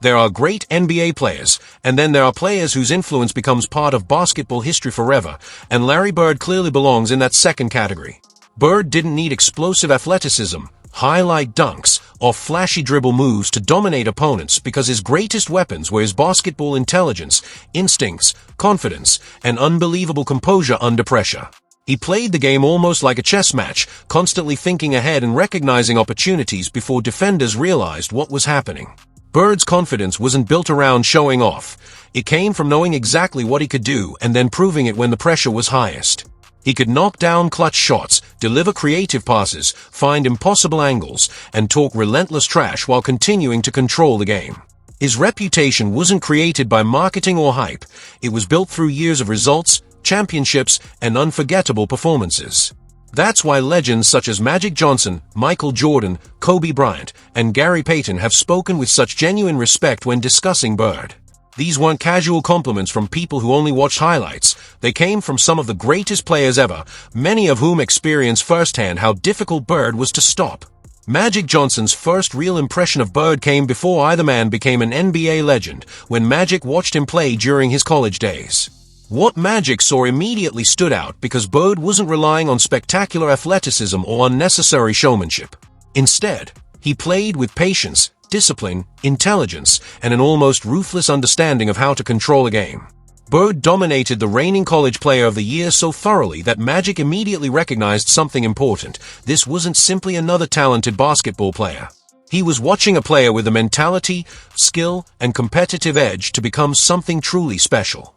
There are great NBA players, and then there are players whose influence becomes part of basketball history forever, and Larry Bird clearly belongs in that second category. Bird didn't need explosive athleticism, highlight dunks, or flashy dribble moves to dominate opponents because his greatest weapons were his basketball intelligence, instincts, confidence, and unbelievable composure under pressure. He played the game almost like a chess match, constantly thinking ahead and recognizing opportunities before defenders realized what was happening. Bird's confidence wasn't built around showing off. It came from knowing exactly what he could do and then proving it when the pressure was highest. He could knock down clutch shots, deliver creative passes, find impossible angles, and talk relentless trash while continuing to control the game. His reputation wasn't created by marketing or hype. It was built through years of results, championships, and unforgettable performances. That's why legends such as Magic Johnson, Michael Jordan, Kobe Bryant, and Gary Payton have spoken with such genuine respect when discussing Bird. These weren't casual compliments from people who only watched highlights. They came from some of the greatest players ever, many of whom experienced firsthand how difficult Bird was to stop. Magic Johnson's first real impression of Bird came before either man became an NBA legend, when Magic watched him play during his college days. What Magic saw immediately stood out because Bird wasn't relying on spectacular athleticism or unnecessary showmanship. Instead, he played with patience, discipline, intelligence, and an almost ruthless understanding of how to control a game. Bird dominated the reigning College Player of the Year so thoroughly that Magic immediately recognized something important. This wasn't simply another talented basketball player. He was watching a player with the mentality, skill, and competitive edge to become something truly special.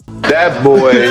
That boy,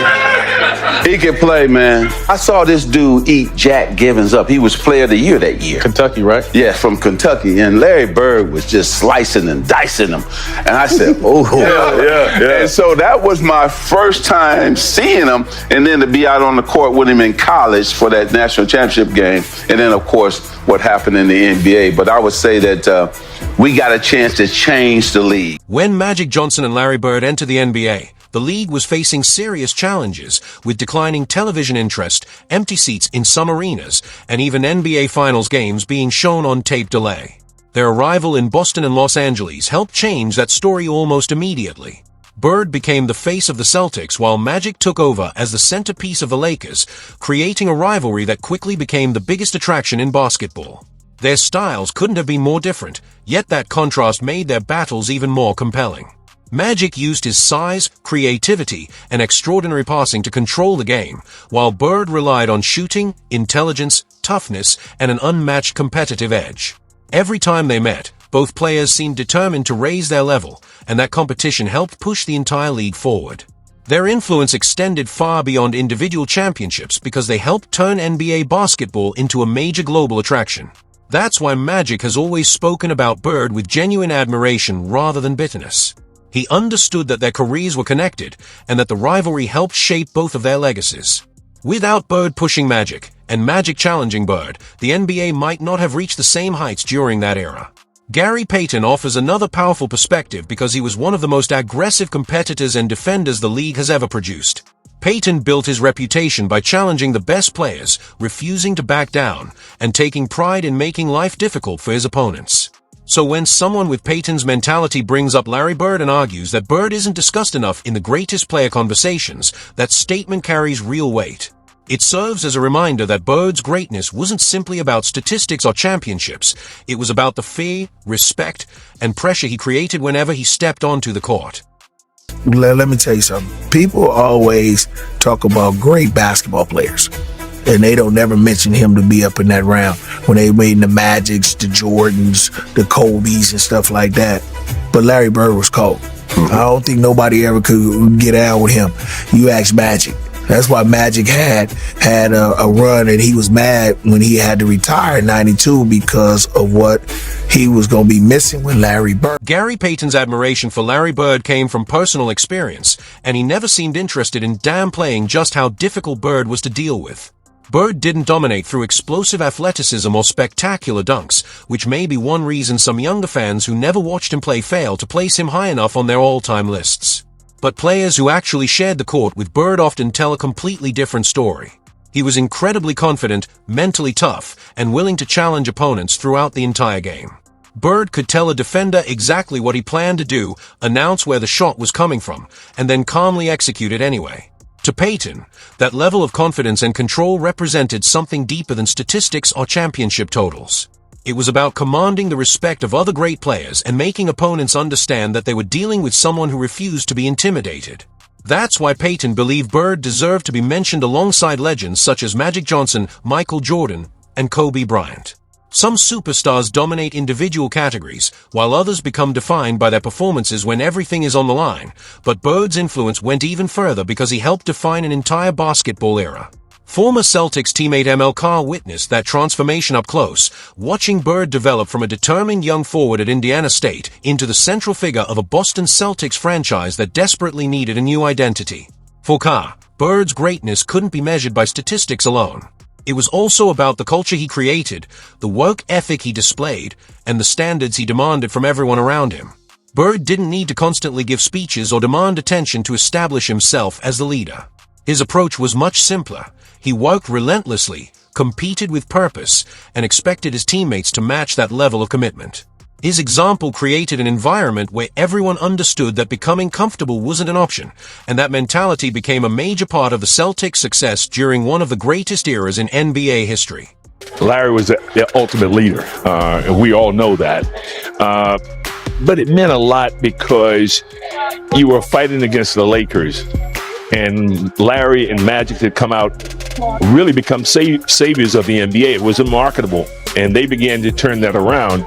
he can play, man. I saw this dude eat Jack Givens up. He was Player of the Year that year. Kentucky, right? Yeah, from Kentucky. And Larry Bird was just slicing and dicing him. And I said, oh. yeah. And so that was my first time seeing him. And then to be out on the court with him in college for that national championship game. And then, of course, what happened in the NBA. But I would say that we got a chance to change the league. When Magic Johnson and Larry Bird entered the NBA, the league was facing serious challenges, with declining television interest, empty seats in some arenas, and even NBA Finals games being shown on tape delay. Their arrival in Boston and Los Angeles helped change that story almost immediately. Bird became the face of the Celtics while Magic took over as the centerpiece of the Lakers, creating a rivalry that quickly became the biggest attraction in basketball. Their styles couldn't have been more different, yet that contrast made their battles even more compelling. Magic used his size, creativity, and extraordinary passing to control the game, while Bird relied on shooting, intelligence, toughness, and an unmatched competitive edge. Every time they met, both players seemed determined to raise their level, and that competition helped push the entire league forward. Their influence extended far beyond individual championships because they helped turn NBA basketball into a major global attraction. That's why Magic has always spoken about Bird with genuine admiration rather than bitterness. He understood that their careers were connected and that the rivalry helped shape both of their legacies. Without Bird pushing Magic and Magic challenging Bird, the NBA might not have reached the same heights during that era. Gary Payton offers another powerful perspective because he was one of the most aggressive competitors and defenders the league has ever produced. Payton built his reputation by challenging the best players, refusing to back down, and taking pride in making life difficult for his opponents. So when someone with Payton's mentality brings up Larry Bird and argues that Bird isn't discussed enough in the greatest player conversations, that statement carries real weight. It serves as a reminder that Bird's greatness wasn't simply about statistics or championships. It was about the fear, respect, and pressure he created whenever he stepped onto the court. Let me tell you something. People always talk about great basketball players, and they don't never mention him to be up in that round when they made the Magics, the Jordans, the Kobes, and stuff like that. But Larry Bird was cold. I don't think nobody ever could get out with him. You ask Magic. That's why Magic had a run, and he was mad when he had to retire in '92 because of what he was going to be missing with Larry Bird. Gary Payton's admiration for Larry Bird came from personal experience, and he never seemed interested in downplaying just how difficult Bird was to deal with. Bird didn't dominate through explosive athleticism or spectacular dunks, which may be one reason some younger fans who never watched him play fail to place him high enough on their all-time lists. But players who actually shared the court with Bird often tell a completely different story. He was incredibly confident, mentally tough, and willing to challenge opponents throughout the entire game. Bird could tell a defender exactly what he planned to do, announce where the shot was coming from, and then calmly execute it anyway. To Peyton, that level of confidence and control represented something deeper than statistics or championship totals. It was about commanding the respect of other great players and making opponents understand that they were dealing with someone who refused to be intimidated. That's why Peyton believed Bird deserved to be mentioned alongside legends such as Magic Johnson, Michael Jordan, and Kobe Bryant. Some superstars dominate individual categories, while others become defined by their performances when everything is on the line, but Bird's influence went even further because he helped define an entire basketball era. Former Celtics teammate MLK witnessed that transformation up close, watching Bird develop from a determined young forward at Indiana State into the central figure of a Boston Celtics franchise that desperately needed a new identity. For Carr, Bird's greatness couldn't be measured by statistics alone. It was also about the culture he created, the work ethic he displayed, and the standards he demanded from everyone around him. Bird didn't need to constantly give speeches or demand attention to establish himself as the leader. His approach was much simpler. He worked relentlessly, competed with purpose, and expected his teammates to match that level of commitment. His example created an environment where everyone understood that becoming comfortable wasn't an option, and that mentality became a major part of the Celtics' success during one of the greatest eras in NBA history. Larry was the ultimate leader, and we all know that. But it meant a lot because you were fighting against the Lakers, and Larry and Magic had come out, really become saviors of the NBA. It was unmarketable, and they began to turn that around.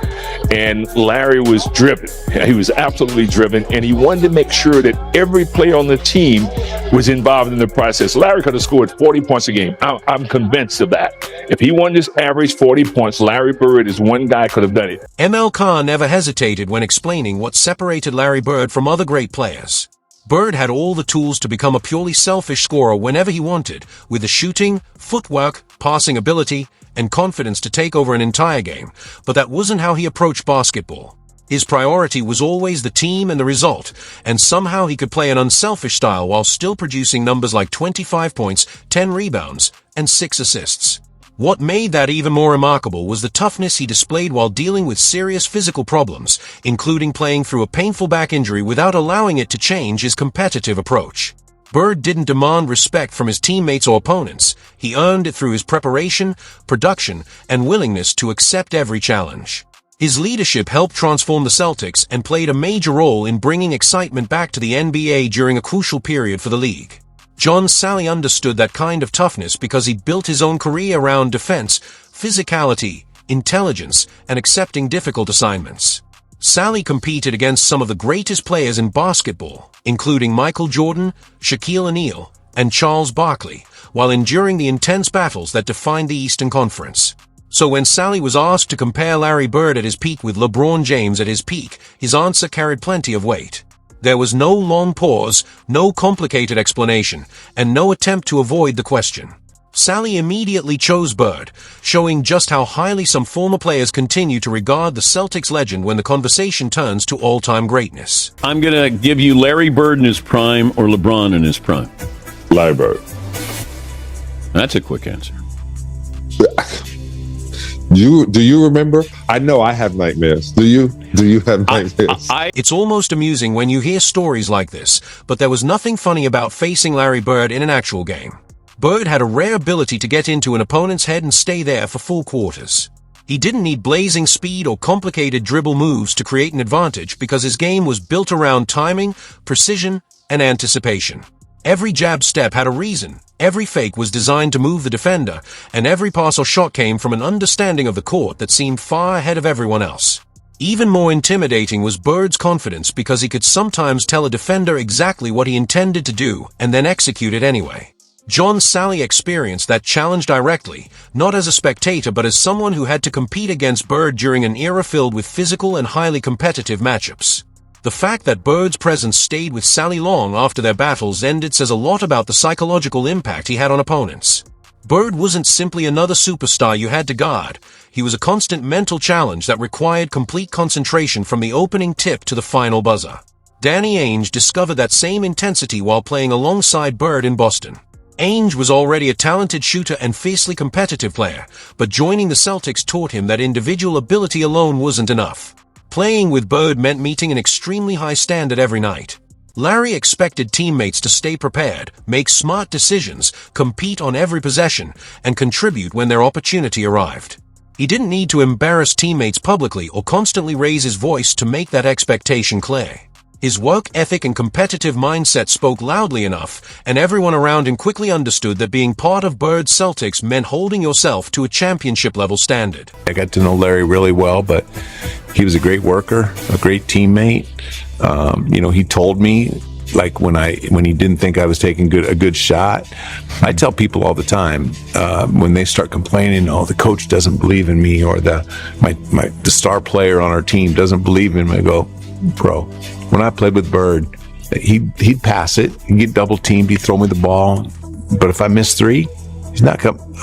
And Larry was driven. He was absolutely driven, and he wanted to make sure that every player on the team was involved in the process. Larry could have scored 40 points a game. I'm convinced of that. If he wanted to average 40 points, Larry Bird is one guy could have done it. MLK never hesitated when explaining what separated Larry Bird from other great players. Bird had all the tools to become a purely selfish scorer whenever he wanted, with the shooting, footwork, passing ability, and confidence to take over an entire game, but that wasn't how he approached basketball. His priority was always the team and the result, and somehow he could play an unselfish style while still producing numbers like 25 points, 10 rebounds, and 6 assists. What made that even more remarkable was the toughness he displayed while dealing with serious physical problems, including playing through a painful back injury without allowing it to change his competitive approach. Bird didn't demand respect from his teammates or opponents. He earned it through his preparation, production, and willingness to accept every challenge. His leadership helped transform the Celtics and played a major role in bringing excitement back to the NBA during a crucial period for the league. John Salley understood that kind of toughness because he built his own career around defense, physicality, intelligence, and accepting difficult assignments. Salley competed against some of the greatest players in basketball, including Michael Jordan, Shaquille O'Neal, and Charles Barkley, while enduring the intense battles that defined the Eastern Conference. So when Salley was asked to compare Larry Bird at his peak with LeBron James at his peak, his answer carried plenty of weight. There was no long pause, no complicated explanation, and no attempt to avoid the question. Salley immediately chose Bird, showing just how highly some former players continue to regard the Celtics legend when the conversation turns to all-time greatness. I'm going to give you Larry Bird in his prime or LeBron in his prime. Larry Bird. That's a quick answer. Do you remember? I know I have nightmares. Do you have nightmares? It's almost amusing when you hear stories like this, but there was nothing funny about facing Larry Bird in an actual game. Bird had a rare ability to get into an opponent's head and stay there for full quarters. He didn't need blazing speed or complicated dribble moves to create an advantage because his game was built around timing, precision, and anticipation. Every jab step had a reason, every fake was designed to move the defender, and every pass or shot came from an understanding of the court that seemed far ahead of everyone else. Even more intimidating was Bird's confidence because he could sometimes tell a defender exactly what he intended to do and then execute it anyway. John Salley experienced that challenge directly, not as a spectator but as someone who had to compete against Bird during an era filled with physical and highly competitive matchups. The fact that Bird's presence stayed with Salley long after their battles ended says a lot about the psychological impact he had on opponents. Bird wasn't simply another superstar you had to guard. He was a constant mental challenge that required complete concentration from the opening tip to the final buzzer. Danny Ainge discovered that same intensity while playing alongside Bird in Boston. Ainge was already a talented shooter and fiercely competitive player, but joining the Celtics taught him that individual ability alone wasn't enough. Playing with Bird meant meeting an extremely high standard every night. Larry expected teammates to stay prepared, make smart decisions, compete on every possession, and contribute when their opportunity arrived. He didn't need to embarrass teammates publicly or constantly raise his voice to make that expectation clear. His work ethic and competitive mindset spoke loudly enough, and everyone around him quickly understood that being part of Bird's Celtics meant holding yourself to a championship-level standard. I got to know Larry really well, but he was a great worker, a great teammate. He told me, like when he didn't think I was taking a good shot. I tell people all the time when they start complaining, oh, the coach doesn't believe in me, or the star player on our team doesn't believe in me. I go, bro, when I played with Bird, he'd pass it, he'd get double teamed, he'd throw me the ball, but if I miss three,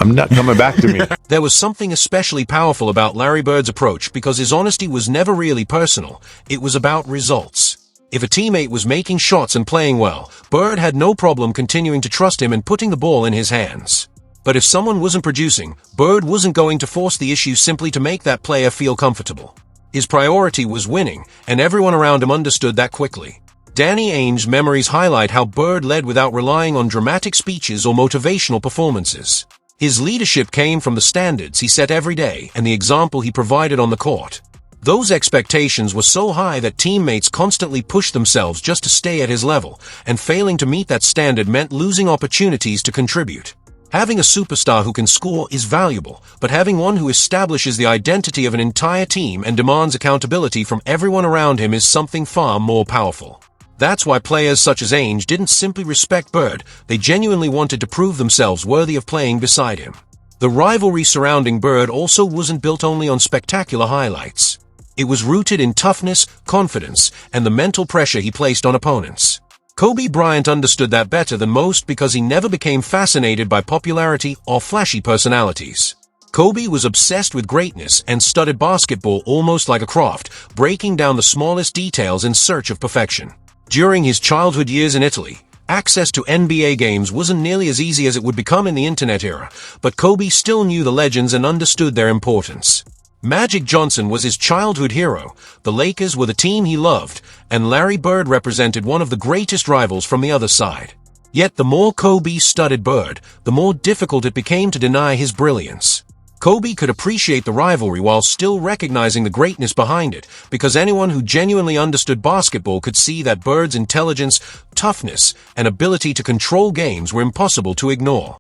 I'm not coming back to me. There was something especially powerful about Larry Bird's approach because his honesty was never really personal. It was about results. If a teammate was making shots and playing well, Bird had no problem continuing to trust him and putting the ball in his hands. But if someone wasn't producing, Bird wasn't going to force the issue simply to make that player feel comfortable. His priority was winning, and everyone around him understood that quickly. Danny Ainge's memories highlight how Bird led without relying on dramatic speeches or motivational performances. His leadership came from the standards he set every day and the example he provided on the court. Those expectations were so high that teammates constantly pushed themselves just to stay at his level, and failing to meet that standard meant losing opportunities to contribute. Having a superstar who can score is valuable, but having one who establishes the identity of an entire team and demands accountability from everyone around him is something far more powerful. That's why players such as Ainge didn't simply respect Bird, they genuinely wanted to prove themselves worthy of playing beside him. The rivalry surrounding Bird also wasn't built only on spectacular highlights. It was rooted in toughness, confidence, and the mental pressure he placed on opponents. Kobe Bryant understood that better than most because he never became fascinated by popularity or flashy personalities. Kobe was obsessed with greatness and studied basketball almost like a craft, breaking down the smallest details in search of perfection. During his childhood years in Italy, access to NBA games wasn't nearly as easy as it would become in the internet era, but Kobe still knew the legends and understood their importance. Magic Johnson was his childhood hero, the Lakers were the team he loved, and Larry Bird represented one of the greatest rivals from the other side. Yet the more Kobe studied Bird, the more difficult it became to deny his brilliance. Kobe could appreciate the rivalry while still recognizing the greatness behind it, because anyone who genuinely understood basketball could see that Bird's intelligence, toughness, and ability to control games were impossible to ignore.